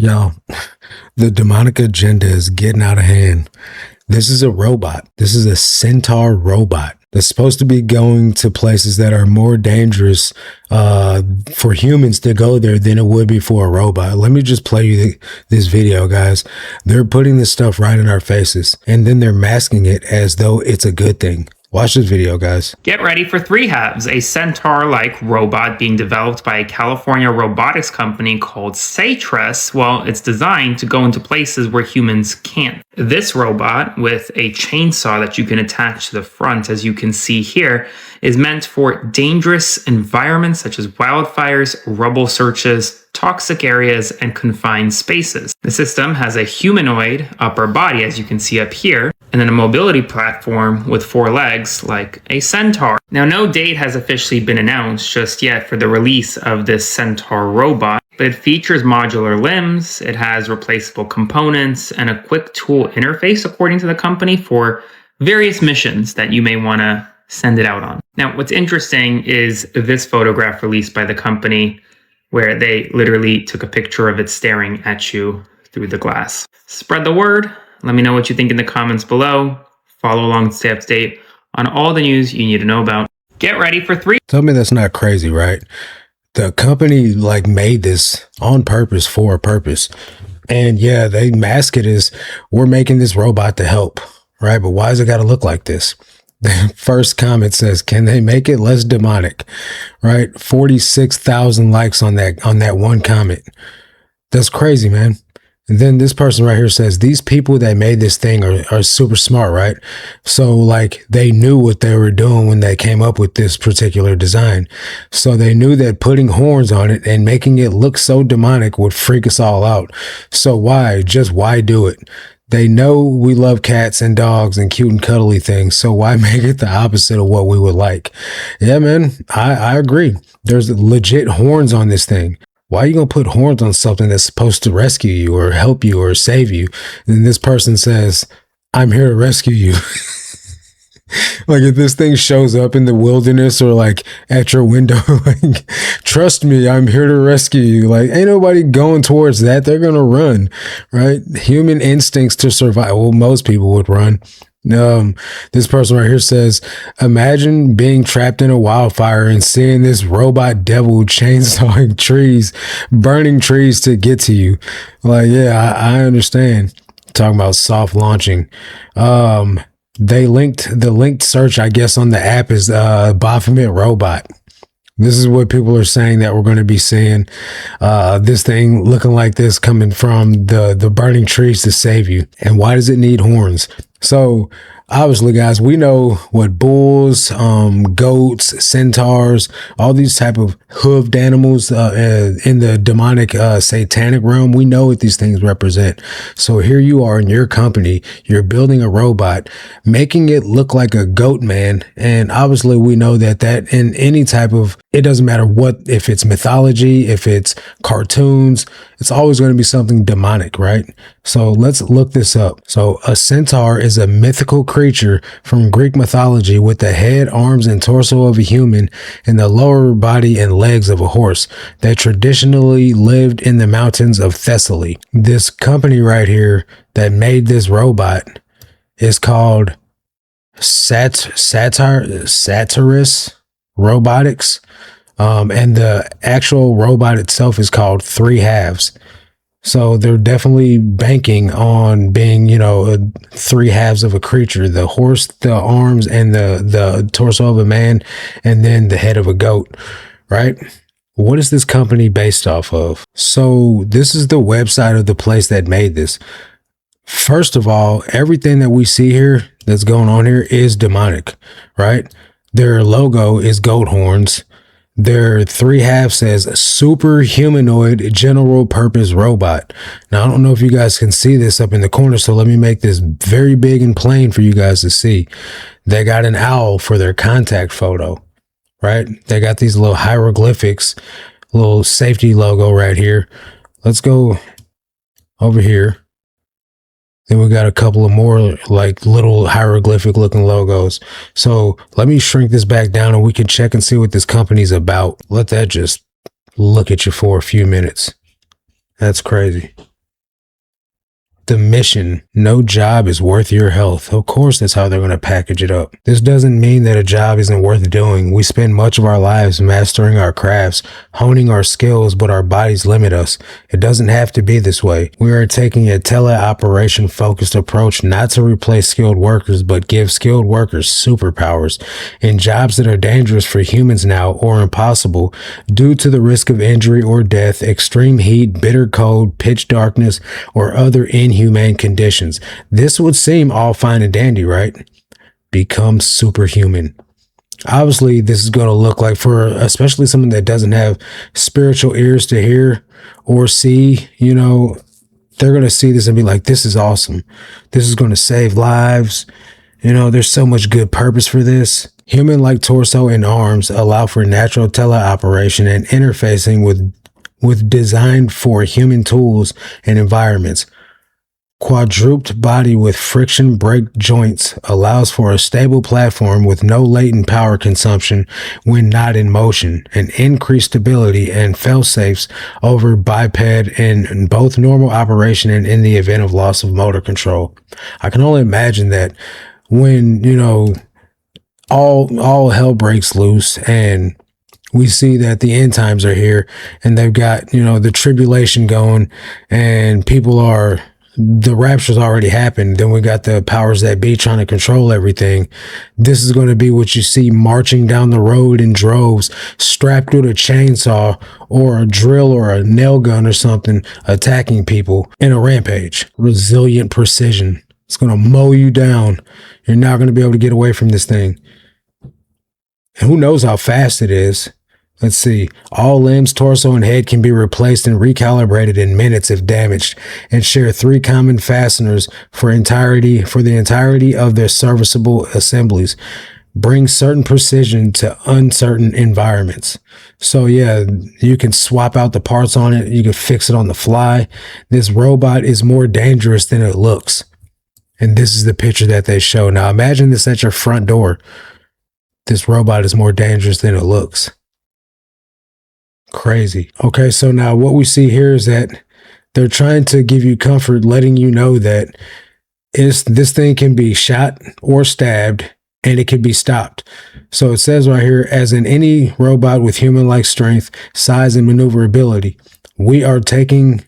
Yo, the demonic agenda is getting out of hand. This is a robot. This is a centaur robot that's supposed to be going to places that are more dangerous for humans to go there than it would be for a robot. Let me just play you this video, guys. They're putting this stuff right in our faces, and then they're masking it as though it's a good thing. Watch this video, guys. Get ready for 3 Halves, a centaur-like robot being developed by a California robotics company called satyr. Well, it's designed to go into places where humans can't. This robot, with a chainsaw that you can attach to the front, as you can see here, is meant for dangerous environments such as wildfires, rubble searches, toxic areas, and confined spaces. The system has a humanoid upper body, as you can see up here, and then a mobility platform with 4 legs like a centaur. Now, no date has officially been announced just yet for the release of this centaur robot, but it features modular limbs, it has replaceable components, and a quick tool interface, according to the company, for various missions that you may want to send it out on. Now, what's interesting is this photograph released by the company where they literally took a picture of it staring at you through the glass. Spread the word. Let me know what you think in the comments below. Follow along and stay up to date on all the news you need to know about. Get ready for 3. Tell me that's not crazy, right? The company made this on purpose for a purpose. And yeah, they mask it as we're making this robot to help, right? But why does it got to look like this? The first comment says, can they make it less demonic? Right? 46,000 likes on that one comment. That's crazy, man. And then this person right here says, these people that made this thing are super smart, right? So they knew what they were doing when they came up with this particular design. So they knew that putting horns on it and making it look so demonic would freak us all out. So why do it? They know we love cats and dogs and cute and cuddly things. So why make it the opposite of what we would like? Yeah, man, I agree. There's legit horns on this thing. Why are you going to put horns on something that's supposed to rescue you or help you or save you? And this person says, I'm here to rescue you. If this thing shows up in the wilderness or at your window, trust me, I'm here to rescue you. Ain't nobody going towards that. They're going to run, right? Human instincts to survive. Well, most people would run. This person right here says, imagine being trapped in a wildfire and seeing this robot devil chainsawing trees, burning trees to get to you. Yeah, I understand. Talking about soft launching. The linked search, I guess, on the app is Baphomet robot. This is what people are saying that we're going to be seeing. This thing looking like this coming from the burning trees to save you. And why does it need horns? So obviously, guys, we know what bulls, goats, centaurs, all these type of hooved animals in the demonic satanic realm, we know what these things represent. So here you are in your company, you're building a robot, making it look like a goat man. And obviously we know that in any type of, it doesn't matter what, if it's mythology, if it's cartoons, it's always going to be something demonic, right? So let's look this up. So a centaur is a mythical creature from Greek mythology with the head, arms, and torso of a human and the lower body and legs of a horse that traditionally lived in the mountains of Thessaly. This company right here that made this robot is called Satyrus Robotics. And the actual robot itself is called 3 Halves. So they're definitely banking on being, 3 halves of a creature, the horse, the arms, and the torso of a man, and then the head of a goat, right? What is this company based off of? So this is the website of the place that made this. First of all, everything that we see here that's going on here is demonic, right? Their logo is goat horns. Their 3 halves says super humanoid general purpose robot. Now, I don't know if you guys can see this up in the corner, so let me make this very big and plain for you guys to see. They got an owl for their contact photo, right? They got these little hieroglyphics, little safety logo right here. Let's go over here. Then we got a couple of more little hieroglyphic looking logos. So let me shrink this back down and we can check and see what this company's about. Let that just look at you for a few minutes. That's crazy. the mission, no job is worth your health. Of course, that's how they're going to package it up. This doesn't mean that a job isn't worth doing. We spend much of our lives mastering our crafts, honing our skills, but our bodies limit us. It doesn't have to be this way. We are taking a teleoperation focused approach not to replace skilled workers, but give skilled workers superpowers in jobs that are dangerous for humans now or impossible due to the risk of injury or death, extreme heat, bitter cold, pitch darkness, or other inhumane conditions. This would seem all fine and dandy, right? Become superhuman. Obviously, this is going to look like, for especially someone that doesn't have spiritual ears to hear or see, they're going to see this and be like, this is awesome. This is going to save lives. There's so much good purpose for this. Human-like torso and arms allow for natural teleoperation and interfacing with designed for human tools and environments. Quadruped body with friction brake joints allows for a stable platform with no latent power consumption when not in motion, and increased stability and fail-safes over biped in both normal operation and in the event of loss of motor control. I can only imagine that when, all hell breaks loose and we see that the end times are here and they've got, the tribulation going and the rapture's already happened. Then we got the powers that be trying to control everything. This is going to be what you see marching down the road in droves, strapped with a chainsaw or a drill or a nail gun or something, attacking people in a rampage. Resilient precision. It's going to mow you down. You're not going to be able to get away from this thing. And who knows how fast it is. Let's see. All limbs, torso, and head can be replaced and recalibrated in minutes if damaged, and share 3 common fasteners for the entirety of their serviceable assemblies. Bring certain precision to uncertain environments. So yeah, you can swap out the parts on it. You can fix it on the fly. This robot is more dangerous than it looks. And this is the picture that they show. Now imagine this at your front door. This robot is more dangerous than it looks. Crazy. Okay, so now what we see here is that they're trying to give you comfort, letting you know that this thing can be shot or stabbed and it can be stopped. So it says right here, as in any robot with human-like strength, size, and maneuverability, we are taking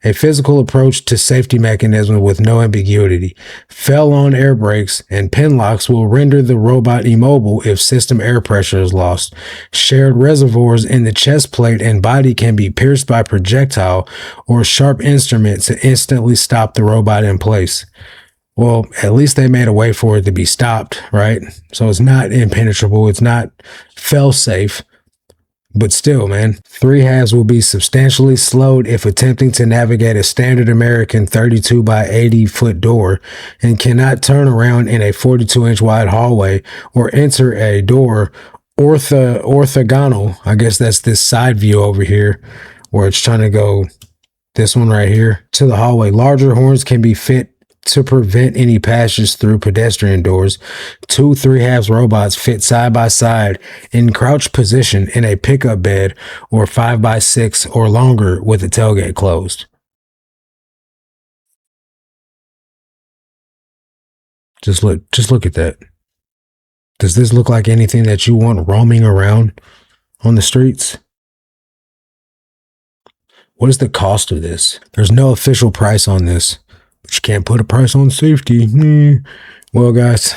a physical approach to safety mechanism with no ambiguity. Fell-on air brakes and pin locks will render the robot immobile if system air pressure is lost. Shared reservoirs in the chest plate and body can be pierced by projectile or sharp instrument to instantly stop the robot in place. Well, at least they made a way for it to be stopped, right? So it's not impenetrable. It's not fail-safe. But still, man, 3 halves will be substantially slowed if attempting to navigate a standard American 32 by 80 foot door, and cannot turn around in a 42-inch wide hallway or enter a door orthogonal. I guess that's this side view over here where it's trying to go, this one right here, to the hallway. Larger horns can be fit to prevent any passage through pedestrian doors. 2 3/2 robots fit side by side in crouched position in a pickup bed or 5x6 or longer with the tailgate closed. Just look at that. Does this look like anything that you want roaming around on the streets? What is the cost of this? There's no official price on this. But you can't put a price on safety. Well, guys,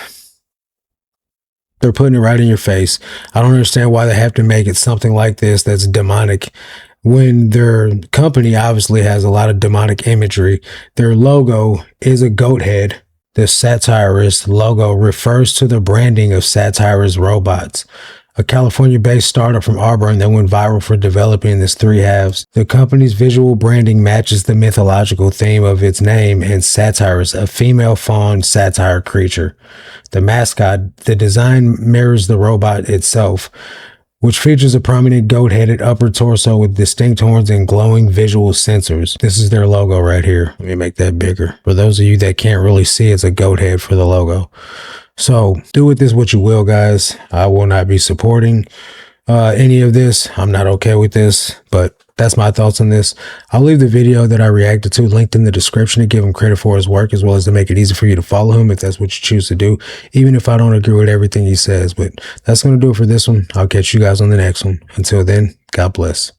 they're putting it right in your face. I don't understand why they have to make it something like this that's demonic when their company obviously has a lot of demonic imagery. Their logo is a goat head. The Satyrist logo refers to the branding of Satyrist robots, a California-based startup from Auburn that went viral for developing this 3 halves. The company's visual branding matches the mythological theme of its name and Satyrus, a female fawn satyr creature. The mascot, the design mirrors the robot itself, which features a prominent goat-headed upper torso with distinct horns and glowing visual sensors. This is their logo right here. Let me make that bigger. For those of you that can't really see, it's a goat head for the logo. So do with this what you will, guys. I will not be supporting any of this. I'm not okay with this, but that's my thoughts on this. I'll leave the video that I reacted to linked in the description to give him credit for his work, as well as to make it easy for you to follow him if that's what you choose to do, even if I don't agree with everything he says. But that's going to do it for this one. I'll catch you guys on the next one. Until then, God bless.